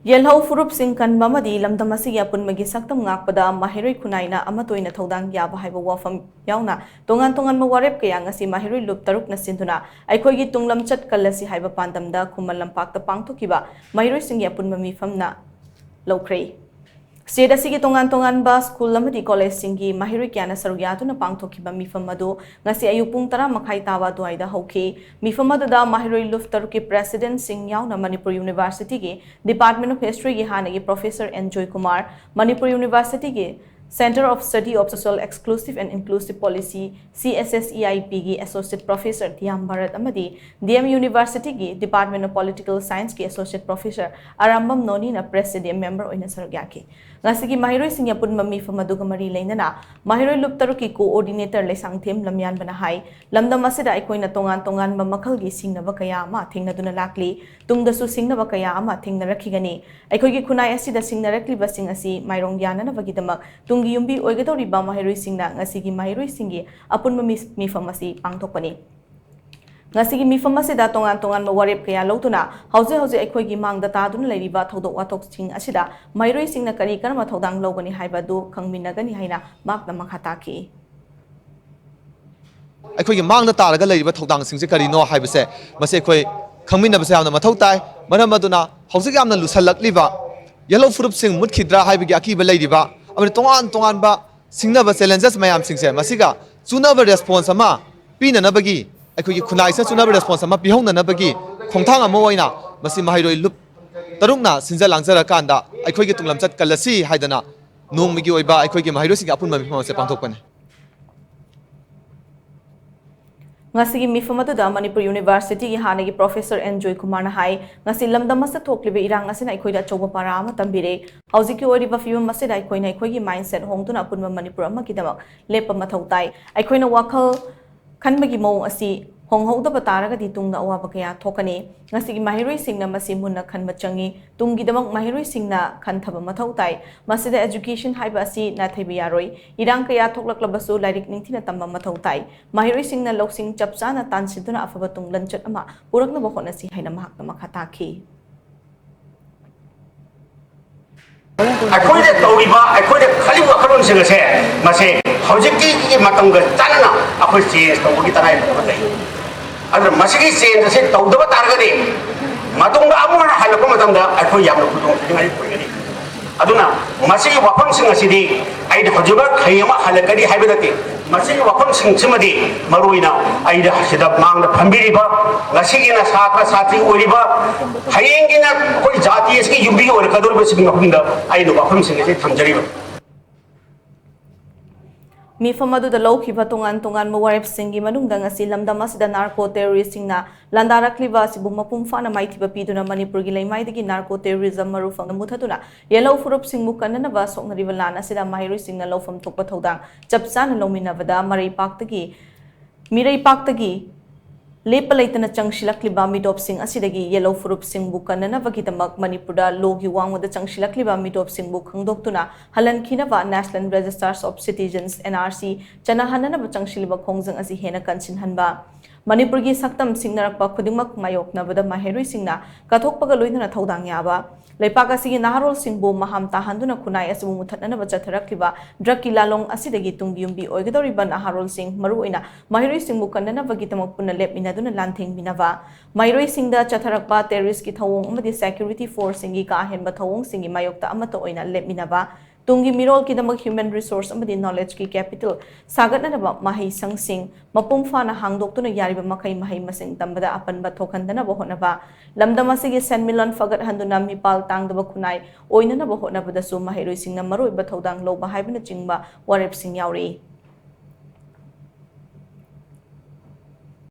ꯌꯦꯜꯍꯧ ꯐꯨꯔꯨꯞꯁꯤꯡ ꯀꯟꯕ ꯑꯃꯗꯤ ꯂꯝꯗꯝ ꯑꯁꯤꯒꯤ ꯑꯄꯨꯟꯕꯒꯤ ꯁꯛꯇꯝ ꯉꯥꯛꯄꯗ ꯃꯍꯩꯔꯣꯏ ꯈꯨꯟꯅꯥꯏꯅ ꯑꯃꯠꯇ ꯑꯣꯏꯅ ꯊꯧꯗꯥꯡ ꯌꯥꯕ ꯍꯥꯏꯕ ꯋꯥꯐꯝ ꯌꯥꯎꯅ ꯇꯣꯉꯥꯟ-ꯇꯣꯉꯥꯟꯕ ꯋꯥꯔꯦꯞ ꯀꯌꯥ ꯉꯁꯤ ꯃꯍꯩꯔꯣꯏ ꯂꯨꯞ 6ꯅ ꯁꯤꯟꯗꯨꯅ ꯑꯩꯈꯣꯏꯒꯤ ꯇꯨꯡꯂꯝꯆꯠ ꯀꯜꯂꯁꯤ ꯍꯥꯏꯕ ꯄꯥꯟꯗꯝꯗ ꯈꯨꯃꯟ ꯂꯝꯄꯥꯛꯇ ꯄꯥꯡꯊꯣꯛꯈꯤꯕ ꯃꯍꯩꯔꯣꯏꯁꯤꯡꯒꯤ ꯑꯄꯨꯟꯕ ꯃꯤꯐꯝꯅ ꯂꯧꯈ꯭ꯔꯦ꯫ ꯁ꯭ꯇꯦꯠ ꯑꯁꯤꯒꯤ ꯇꯣꯉꯥꯟ-ꯇꯣꯉꯥꯟꯕ ꯁ꯭ꯀꯨꯜ ꯑꯃꯗꯤ ꯀꯣꯂꯦꯖꯁꯤꯡꯒꯤ ꯃꯍꯩꯔꯣꯏ ꯀꯌꯥꯅ ꯁꯔꯨꯛ ꯌꯥꯗꯨꯅ ꯄꯥꯡꯊꯣꯛꯈꯤꯕ ꯃꯤꯐꯝ ꯑꯗꯨ ꯉꯁꯤ ꯑꯌꯨꯛ ꯄꯨꯡ 10:30 ꯇꯥꯕ ꯑꯗꯨꯋꯥꯏꯗ ꯍꯧꯈꯤ꯫ ꯃꯤꯐꯝ ꯑꯗꯨꯗ ꯃꯍꯩꯔꯣꯏ ꯂꯨꯞ 6ꯀꯤ ꯄ꯭ꯔꯦꯁꯤꯗꯦꯟꯠꯁꯤꯡ ꯌꯥꯎꯅ ꯃꯅꯤꯄꯨꯔ ꯌꯨꯅꯤꯚꯔꯁꯤꯇꯤꯒꯤ ꯗꯤꯄꯥꯔꯠꯃꯦꯟꯠ ꯑꯣꯐ ꯍꯤꯁꯇ꯭ꯔꯤꯒꯤ ꯍꯥꯟꯅꯒꯤ ꯄ꯭ꯔꯣꯐꯦꯁꯔ ꯑꯦꯟ ꯖꯣꯏꯀꯨꯃꯥꯔ, ꯃꯅꯤꯄꯨꯔ ꯌꯨꯅꯤꯚꯔꯁꯤꯇꯤꯒꯤ centre of study of social exclusive and inclusive policy (CSSEIP)ꯒꯤ ꯑꯦꯁꯣꯁꯤꯌꯦꯠ ꯄ꯭ꯔꯣꯐꯦꯁꯔ ꯙ꯭ꯌꯥꯝ ꯚꯥꯔꯠ ꯑꯃꯗꯤ ꯗꯤꯑꯦꯝ ꯌꯨꯅꯤꯚꯔꯁꯤꯇꯤꯒꯤ ꯗꯤꯄꯥꯔꯠꯃꯦꯟꯠ ꯑꯣꯐ ꯄꯣꯂꯤꯇꯤꯀꯦꯜ ꯁꯥꯏꯟꯁꯀꯤ ꯑꯦꯁꯣꯁꯤꯌꯦꯠ ꯄ꯭ꯔꯣꯐꯦꯁꯔ ꯑꯔꯥꯝꯕꯝ ꯅꯣꯅꯤꯅ ꯄ꯭ꯔꯦꯁꯤꯗꯤꯌꯝ ꯃꯦꯝꯕꯔ ꯑꯣꯏꯅ ꯁꯔꯨꯛ ꯌꯥꯈꯤ꯫ ꯉꯁꯤꯒꯤ ꯃꯍꯩꯔꯣꯏꯁꯤꯡꯒꯤ ꯑꯄꯨꯟꯕ ꯃꯤꯐꯝ ꯑꯗꯨꯒ ꯃꯔꯤ ꯂꯩꯅꯅ ꯃꯍꯩꯔꯣꯏ ꯂꯨꯞ 6ꯀꯤ ꯀꯣꯑꯣꯔꯗꯤꯅꯦꯇꯔ ꯂꯩꯁꯥꯡꯊꯦꯝ ꯂꯝꯌꯥꯟꯕꯅ ꯍꯥꯏ ꯂꯝꯗꯝ ꯑꯁꯤꯗ ꯑꯩꯈꯣꯏꯅ ꯇꯣꯉꯥꯟ-ꯇꯣꯉꯥꯟꯕ ꯃꯈꯜꯒꯤ ꯁꯤꯡꯅꯕ ꯀꯌꯥ ꯑꯃ ꯊꯦꯡꯅꯗꯨꯅ ꯂꯥꯛꯂꯤ, ꯇꯨꯡꯗꯁꯨ ꯁꯤꯡꯅꯕ ꯀꯌా ꯑꯃ ꯊꯦꯡꯅꯔꯛꯈꯤꯒꯅꯤ꯫ ꯑꯩꯈꯣꯏꯒꯤ ꯈꯨꯟꯅꯥꯏ ꯑꯁꯤꯗ ꯁꯤꯡꯅꯔꯛꯂꯤꯕꯁꯤꯡ ꯑꯁꯤ ꯃꯥꯏꯔꯣꯡ ꯌꯥꯅꯅꯕꯒꯤꯗꯃꯛ ꯇꯨꯡꯒꯤ ꯌꯨꯝꯕꯤ ꯑꯣꯏꯒꯗꯧꯔꯤꯕ ꯃꯍꯩꯔꯣꯏꯁꯤꯡꯅ ꯉꯁꯤꯒꯤ ꯃꯍꯩꯔꯣꯏꯁꯤꯡꯒꯤ ꯑꯄꯨꯟꯕ ꯃꯤꯐꯝ ꯑꯁꯤ ꯄꯥꯡꯊꯣꯛꯄꯅꯤ꯫ ꯉꯁꯤꯒꯤ ꯃꯤꯐꯝ ꯑꯁꯤꯗ ꯇꯣꯉꯥꯟ-ꯇꯣꯉꯥꯟꯕ ꯋꯥꯔꯦꯞ ꯀꯌꯥ ꯂꯧꯗꯨꯅ ꯍꯧꯖꯤꯛ ꯑꯩꯈꯣꯏꯒꯤ ꯃꯥꯡꯗ ꯇꯥꯗꯨꯅ ꯂꯩꯔꯤꯕ ꯊꯧꯗꯣꯛ ꯋꯥꯊꯣꯛꯁꯤꯡ ꯑꯁꯤꯗ ꯃꯍꯩꯔꯣꯏꯁꯤꯡꯅ ꯀꯔꯝꯕ ꯊꯧꯗꯥꯡ ꯂꯧꯒꯅꯤ ꯍꯥꯏꯕꯗꯨ ꯈꯪꯃꯤꯟꯅꯒꯅꯤ ꯍꯥꯏꯅ ꯃꯍꯥꯛꯅ ꯃꯈꯥ ꯇꯥꯈꯤ꯫ ꯑꯩꯈꯣꯏꯒꯤ ꯃꯥꯡꯗ ꯇꯥꯔꯒ ꯂꯩꯔꯤꯕ ꯊꯧꯗꯥꯡꯁꯤꯡꯁꯦ ꯀꯔꯤꯅꯣ ꯍꯥꯏꯕꯁꯦ ꯃꯁꯤ ꯑꯩꯈꯣꯏ ꯈꯪꯃꯤꯟꯅꯕꯁꯦ ꯌꯥꯝꯅ ꯃꯊꯧ ꯇꯥꯏ꯫ ꯃꯔꯝ ꯑꯗꯨꯅ ꯍꯧꯖꯤꯛ ꯌꯥꯝꯅ ꯂꯨꯁꯜꯂꯛꯂꯤꯕ ꯌꯦꯜꯍꯧ ꯐꯨꯔꯨꯞꯁꯤꯡ ꯃꯨꯠꯈꯤꯗ꯭ꯔꯥ ꯍꯥꯏꯕꯒꯤ ꯑꯀꯤꯕ ꯂꯩꯔꯤꯕ ꯑꯃꯗꯤ ꯇꯣꯉꯥꯟ-ꯇꯣꯉꯥꯟꯕ ꯁꯤꯡꯅꯕ ꯆꯦꯂꯦꯟꯖꯦꯁ ꯃꯌꯥꯝꯁꯤꯡꯁꯦ ꯃꯁꯤꯒ ꯆꯨꯅꯕ ꯔꯦꯁꯄꯣꯟꯁ ꯑꯃ ꯄꯤꯅꯅꯕꯒꯤ ꯑꯩꯈꯣꯏꯒꯤ ꯈꯨꯟꯅꯥꯏꯁꯤꯗ ꯆꯨꯅꯕ ꯔꯦꯁꯄꯣꯟꯁ ꯑꯃ ꯄꯤꯍꯧꯅꯅꯕꯒꯤ ꯈꯣꯡꯊꯥꯡ ꯑꯃ ꯑꯣꯏꯅ ꯃꯁꯤ ꯃꯍꯩꯔꯣꯏ ꯂꯨꯞ 6ꯅ ꯁꯤꯟꯖ ꯂꯥꯡꯖꯔꯀꯥꯟꯗ ꯑꯩꯈꯣꯏꯒꯤ ꯇꯨꯡꯂꯝꯆꯠ ꯀꯜꯂꯁꯤ ꯍꯥꯏꯗꯅ ꯅꯣꯡꯃꯒꯤ ꯑꯣꯏꯕ ꯑꯩꯈꯣꯏꯒꯤ ꯃꯍꯩꯔꯣꯏꯁꯤꯡꯒꯤ ꯑꯄꯨꯟꯕ ꯃꯤꯐꯝ ꯑꯁꯤ ꯄꯥꯡꯊꯣꯛꯄꯅꯤ꯫ ꯉꯁꯤꯒꯤ ꯃꯤꯐꯝ ꯑꯗꯨꯗ ꯃꯅꯤꯄꯨꯔ ꯌꯨꯅꯤꯚꯔꯁꯤꯇꯤꯒꯤ ꯍꯥꯟꯅꯒꯤ ꯄ꯭ꯔꯣꯐꯦꯁꯔ ꯑꯦꯟ ꯖꯣꯏꯀꯨꯃꯥꯔꯅ ꯍꯥꯏ ꯉꯁꯤ ꯂꯝꯗꯝ ꯑꯁꯤꯗ ꯊꯣꯛꯂꯤꯕ ꯏꯔꯥꯡ ꯑꯁꯤꯅ ꯑꯩꯈꯣꯏꯗ ꯑꯆꯧꯕ ꯄꯥꯔꯥ ꯑꯃ ꯇꯝꯕꯤꯔꯦ꯫ ꯍꯧꯖꯤꯛꯀꯤ ꯑꯣꯏꯔꯤꯕ ꯐꯤꯚꯝ ꯑꯁꯤꯗ ꯑꯩꯈꯣꯏꯅ ꯑꯩꯈꯣꯏꯒꯤ ꯃꯥꯏꯟꯗꯁꯦꯠ ꯍꯣꯡꯗꯨꯅ ꯑꯄꯨꯟꯕ ꯃꯅꯤꯄꯨꯔ ꯑꯃꯒꯤꯗꯃꯛ ꯂꯦꯞꯄ ꯃꯊꯧ ꯇꯥꯏ꯫ ꯑꯩꯈꯣꯏꯅ ꯋꯥꯈꯜ ꯈꯟꯕꯒꯤ ꯃꯑꯣꯡ ꯑꯁꯤ ꯍꯣꯡꯍꯧꯗꯕ ꯇꯥꯔꯒꯗꯤ ꯇꯨꯡꯗ ꯑꯋꯥꯕ ꯀꯌꯥ ꯊꯣꯛꯀꯅꯤ꯫ ꯉꯁꯤꯒꯤ ꯃꯍꯩꯔꯣꯏꯁꯤꯡꯅ ꯃꯁꯤ ꯃꯨꯟꯅ ꯈꯟꯕ ꯆꯪꯏ꯫ ꯇꯨꯡꯒꯤꯗꯃꯛ ꯃꯍꯩꯔꯣꯏꯁꯤꯡꯅ ꯈꯟꯊꯕ ꯃꯊꯧ ꯇꯥꯏ꯫ ꯃꯁꯤꯗ ꯑꯦꯖꯨꯀꯦꯁꯟ ꯍꯥꯏꯕ ꯑꯁꯤ ꯅꯥꯊꯩꯕ ꯌꯥꯔꯣꯏ꯫ ꯏꯔꯥꯡ ꯀꯌꯥ ꯊꯣꯛꯂꯛꯂꯕꯁꯨ ꯂꯥꯏꯔꯤꯛ ꯅꯤꯡꯊꯤꯅ ꯇꯝꯕ ꯃꯊꯧ ꯇꯥꯏ꯫ ꯃꯍꯩꯔꯣꯏꯁꯤꯡꯅ ꯂꯧꯁꯤꯡ ꯆꯞ ꯆꯥꯅ ꯇꯥꯟꯁꯤꯟꯗꯨꯅ ꯑꯐꯕ ꯇꯨꯡꯂꯝꯆꯠ ꯑꯃ ꯄꯨꯔꯛꯅꯕ ꯍꯣꯠꯅꯁꯤ ꯍꯥꯏꯅ ꯃꯍꯥꯛꯅ ꯃꯈꯥ ꯇꯥꯈꯤ꯫ ꯑꯩꯈꯣꯏꯅ ꯇꯧꯔꯤꯕ ꯑꯩꯈꯣꯏꯅ ꯈꯜꯂꯤꯕ ꯋꯥꯈꯜꯂꯣꯟꯁꯤꯡ ꯑꯁꯦ ꯃꯁꯤ ꯍꯧꯖꯤꯛꯀꯤ ꯃꯇꯝꯒ ꯆꯥꯟꯅꯅ ꯑꯩꯈꯣꯏ ꯆꯦꯟꯖ ꯇꯧꯕꯒꯤ ꯇꯉꯥꯏꯐꯗꯕ ꯂꯩ꯫ ꯑꯗꯨꯅ ꯃꯁꯤꯒꯤ ꯆꯦꯟꯖ ꯑꯁꯤ ꯇꯧꯗꯕ ꯇꯥꯔꯒꯗꯤ ꯃꯇꯨꯡꯗ ꯑꯃꯨꯛ ꯍꯟꯅ ꯍꯜꯂꯛꯄ ꯃꯇꯝꯗ ꯑꯩꯈꯣꯏ ꯌꯥꯝꯅ ꯈꯨꯗꯣꯡꯊꯤꯅꯤꯡꯉꯥꯏ ꯑꯣꯏꯒꯅꯤ꯫ ꯑꯗꯨꯅ ꯃꯁꯤꯒꯤ ꯋꯥꯐꯝꯁꯤꯡ ꯑꯁꯤꯗꯤ ꯑꯩꯅ ꯍꯧꯖꯤꯛꯃꯛ ꯍꯌꯦꯡ ꯑꯃ ꯍꯜꯂꯛꯀꯅꯤ ꯍꯥꯏꯕ ꯅꯠꯇꯦ꯫ ꯃꯁꯤꯒꯤ ꯋꯥꯐꯝꯁꯤꯡꯁꯤꯃꯗꯤ ꯃꯔꯨꯑꯣꯏꯅ ꯑꯩꯅ ꯁꯤꯗ ꯃꯥꯡꯗ ꯐꯝꯕꯤꯔꯤꯕ ꯉꯁꯤꯒꯤꯅ ꯁꯥꯇ꯭ꯔ ꯁꯥꯇ꯭ꯔꯤ ꯑꯣꯏꯔꯤꯕ ꯍꯌꯦꯡꯒꯤꯅ ꯑꯩꯈꯣꯏ ꯖꯥꯇꯤ ꯑꯁꯤꯒꯤ ꯌꯨꯝꯕꯤ ꯑꯣꯏꯔꯛꯀꯗꯧꯔꯤꯕꯁꯤꯡꯒꯤ ꯃꯐꯝꯗ ꯑꯩꯅ ꯋꯥꯐꯝꯁꯤꯡ ꯑꯁꯤ ꯊꯝꯖꯔꯤꯕ꯫ ꯃꯤꯐꯝ ꯑꯗꯨꯗ ꯂꯧꯈꯤꯕ ꯇꯣꯉꯥꯟ-ꯇꯣꯉꯥꯟꯕ ꯋꯥꯔꯦꯞꯁꯤꯡꯒꯤ ꯃꯅꯨꯡꯗ ꯉꯁꯤ ꯂꯝꯗꯝ ꯑꯁꯤꯗ ꯅꯥꯔꯀꯣ ꯇꯦꯔꯣꯔꯤꯁꯁꯤꯡꯅ ꯂꯥꯟꯗꯥꯔꯛꯂꯤꯕ ꯑꯁꯤꯕꯨ ꯃꯄꯨꯡ ꯐꯥꯅ ꯃꯥꯏꯊꯤꯕ ꯄꯤꯗꯨꯅ ꯃꯅꯤꯄꯨꯔꯒꯤ ꯂꯩꯃꯥꯏꯗꯒꯤ ꯅꯥꯔꯀꯣ ꯇꯦꯔꯣꯔꯤꯖꯝ ꯃꯔꯨ ꯐꯪꯅ ꯃꯨꯠꯊꯗꯨꯅ ꯌꯦꯜꯍꯧ ꯐꯨꯔꯨꯞꯁꯤꯡꯕꯨ ꯀꯟꯅꯅꯕ ꯁꯣꯛꯅꯔꯤꯕ ꯂꯥꯟ ꯑꯁꯤꯗ ꯃꯍꯩꯔꯣꯏꯁꯤꯡꯅ ꯂꯧꯐꯝ ꯊꯣꯛꯄ ꯊꯧꯗꯥꯡ ꯆꯞ ꯆꯥꯅ ꯂꯧꯃꯤꯟꯅꯕꯗ ꯃꯤꯔꯩꯄꯥꯛꯇꯒꯤ ꯂꯦꯞꯄ ꯂꯩꯇꯅ ꯆꯪꯁꯤꯜꯂꯛꯂꯤꯕ ꯃꯤꯇꯣꯞꯁꯤꯡ ꯑꯁꯤꯗꯒꯤ ꯌꯦꯜꯍꯧ ꯐꯨꯔꯨꯞꯁꯤꯡꯕꯨ ꯀꯟꯅꯅꯕꯒꯤꯗꯃꯛ ꯃꯅꯤꯄꯨꯔꯗ ꯂꯣꯒꯤ ꯋꯥꯡꯃꯗ ꯆꯪꯁꯤꯜꯂꯛꯂꯤꯕ ꯃꯤꯇꯣꯞꯁꯤꯡꯕꯨ ꯈꯪꯗꯣꯛꯇꯨꯅ ꯍꯜꯍꯟꯈꯤꯅꯕ ꯅꯦꯁꯅꯦꯜ ꯔꯦꯖꯤꯁꯇꯥꯔ ꯑꯣꯐ ꯁꯤꯇꯤꯖꯟꯁ (NRC) ꯆꯠꯅꯍꯟꯅꯅꯕ ꯆꯪꯁꯤꯜꯂꯤꯕ ꯈꯣꯡꯖꯪ ꯑꯁꯤ ꯍꯦꯟꯅ ꯀꯟꯁꯤꯟꯍꯟꯕ, ꯃꯅꯤꯄꯨꯔꯒꯤ ꯁꯛꯇꯝ ꯁꯤꯡꯅꯔꯛꯄ ꯈꯨꯗꯤꯡꯃꯛ ꯃꯥꯌꯣꯛꯅꯕꯗ ꯃꯍꯩꯔꯣꯏꯁꯤꯡꯅ ꯀꯠꯊꯣꯛꯄꯒ ꯂꯣꯏꯅꯅ ꯊꯧꯗꯥꯡ ꯌꯥꯕ, ꯂꯩꯄꯥꯛ ꯑꯁꯤꯒꯤ ꯅꯍꯥꯔꯣꯜꯁꯤꯡꯕꯨ ꯃꯍꯥꯝ ꯇꯥꯍꯟꯗꯨꯅ ꯈꯨꯟꯅꯥꯏ ꯑꯁꯤꯕꯨ ꯃꯨꯠꯊꯠꯅꯅꯕ ꯆꯠꯊꯔꯛꯂꯤꯕ ꯗ꯭ꯔꯒꯀꯤ ꯂꯥꯂꯣꯡ ꯑꯁꯤꯗꯒꯤ ꯇꯨꯡꯒꯤ ꯌꯨꯝꯕꯤ ꯑꯣꯏꯒꯗꯧꯔꯤꯕ ꯅꯍꯥꯔꯣꯜꯁꯤꯡ ꯃꯔꯨꯑꯣꯏꯅ ꯃꯍꯩꯔꯣꯏꯁꯤꯡꯕꯨ ꯀꯟꯅꯅꯕꯒꯤꯗꯃꯛ ꯄꯨꯟꯅ ꯂꯦꯞꯃꯤꯟꯅꯗꯨꯅ ꯂꯥꯟꯊꯦꯡꯃꯤꯟꯅꯕ, ꯃꯍꯩꯔꯣꯏꯁꯤꯡꯗ ꯆꯠꯊꯔꯛꯄ ꯇꯦꯔꯣꯔꯤꯁꯀꯤ ꯊꯧꯑꯣꯡ ꯑꯃꯗꯤ ꯁꯦꯀ꯭ꯌꯨꯔꯤꯇꯤ ꯐꯣꯔꯁꯁꯤꯡꯒꯤ ꯀꯥ ꯍꯦꯟꯕ ꯊꯧꯑꯣꯡꯁꯤꯡꯒꯤ ꯃꯥꯌꯣꯛꯇ ꯑꯃꯠꯇ ꯑꯣꯏꯅ ꯂꯦꯞꯃꯤꯟꯅꯕ, ꯇꯨꯡꯒꯤ ꯃꯤꯔꯣꯜꯒꯤꯗꯃꯛ ꯍ꯭ꯌꯨꯃꯦꯟ ꯔꯤꯁꯣꯔꯁ ꯑꯃꯗꯤ ꯅꯣꯂꯦꯖꯀꯤ ꯀꯦꯄꯤꯇꯦꯜ ꯁꯥꯒꯠꯅꯅꯕ ꯃꯍꯩꯁꯪꯁꯤꯡ ꯃꯄꯨꯡ ꯐꯥꯅ ꯍꯥꯡꯗꯣꯛꯇꯨꯅ ꯌꯥꯔꯤꯕ ꯃꯈꯩ ꯃꯍꯩ ꯃꯁꯤꯡ ꯇꯝꯕꯗ ꯑꯄꯟꯕ ꯊꯣꯛꯍꯟꯗꯅꯕ ꯍꯣꯠꯅꯕ, ꯂꯝꯗꯝ ꯑꯁꯤꯒꯤ ꯁꯦꯟꯃꯤꯠꯂꯣꯟ ꯐꯒꯠꯍꯟꯗꯨꯅ ꯃꯤꯄꯥꯜ ꯇꯥꯡꯗꯕ ꯈꯨꯟꯅꯥꯏ ꯑꯣꯏꯅꯅꯕ ꯍꯣꯠꯅꯕꯗꯁꯨ ꯃꯍꯩꯔꯣꯏꯁꯤꯡꯅ ꯃꯔꯨꯑꯣꯏꯕ ꯊꯧꯗꯥꯡ ꯂꯧꯕ ꯍꯥꯏꯕꯅꯆꯤꯡꯕ ꯋꯥꯔꯦꯞꯁꯤꯡ ꯌꯥꯎꯔꯤ꯫